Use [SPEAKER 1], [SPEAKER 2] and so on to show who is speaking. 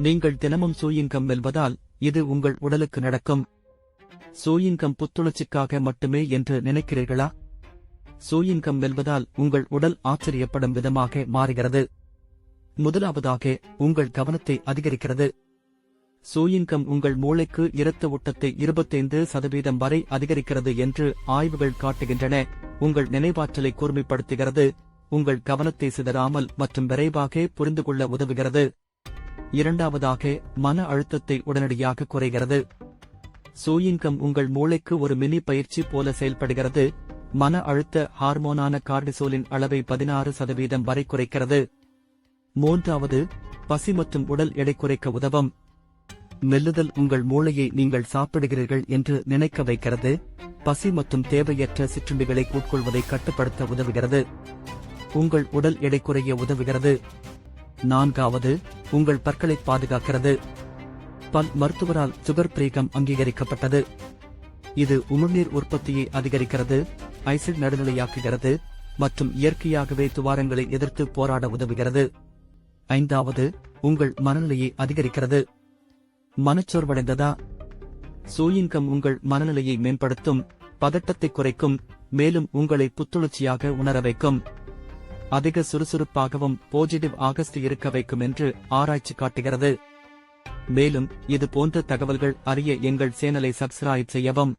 [SPEAKER 1] நீங்கள் தினமும் சூயிங்கம் மெல்வதால் இது உங்கள் உடலுக்கு நடக்கும். சூயிங்கம் புத்துணர்ச்சிக்காக மட்டுமே என்று நினைக்கிறீர்களா? சூயிங்கம் மெல்வதால் உங்கள் உடல் ஆச்சரியப்படும் விதமாக மாறுகிறது. முதலாவதாக, உங்கள் கவனத்தை அதிகரிக்கிறது. சூயிங்கம் உங்கள் மூளைக்கு இரத்த ஓட்டத்தை 25% வரை அதிகரிக்கிறது என்று ஆய்வுகள் காட்டுகின்றன. உங்கள் நினைவாற்றலை கூர்மைப்படுத்துகிறது, உங்கள் கவனத்தை சிதறாமல் மற்றும் விரைவாக புரிந்து கொள்ள உதவுகிறது. இரண்டாவதாக, மன அழுத்தத்தை உடனடியாக குறைகிறது. சூயிங்கம் உங்கள் மூளைக்கு ஒரு மினி பயிற்சி போல செயல்படுகிறது. மன அழுத்த ஹார்மோனான கார்டிசோலின் அளவை 16% வரை குறைக்கிறது. மூன்றாவது, பசி மற்றும் உடல் எடை குறைக்க உதவும். மெல்லுதல் உங்கள் மூளையை நீங்கள் சாப்பிடுகிறீர்கள் என்று நினைக்க வைக்கிறது. பசி மற்றும் தேவையற்ற சிற்றுண்டிகளை உட்கொள்வதை கட்டுப்படுத்த உதவுகிறது. உங்கள் உடல் எடை குறைய உதவுகிறது. நான்காவது, உங்கள் பற்களை பாதுகாக்கிறது. பல் மருத்துவரால் சுகர் பிரீகம் அங்கீகரிக்கப்பட்டது. இது உமிழ்நீர் உற்பத்தியை அதிகரிக்கிறது, ஐசிட் நடுநிலையாக்குகிறது மற்றும் இயற்கையாகவே துவாரங்களை எதிர்த்து போராட உதவுகிறது. ஐந்தாவது, உங்கள் மனநிலையை அதிகரிக்கிறது. மனச்சோர்வடைந்ததா? சூயிங்கம் உங்கள் மனநிலையை மேம்படுத்தும், பதட்டத்தை குறைக்கும், மேலும் உங்களை புத்துணர்ச்சியாக உணர வைக்கும். அதிக சுறுசுறுப்பாகவும் பாசிட்டிவ் ஆகஸ்ட் இருக்க வைக்கும் என்று ஆராய்ச்சி காட்டுகிறது. மேலும் இது போன்ற தகவல்கள் அறிய எங்கள் சேனலை சப்ஸ்கிரைப் செய்யவும்.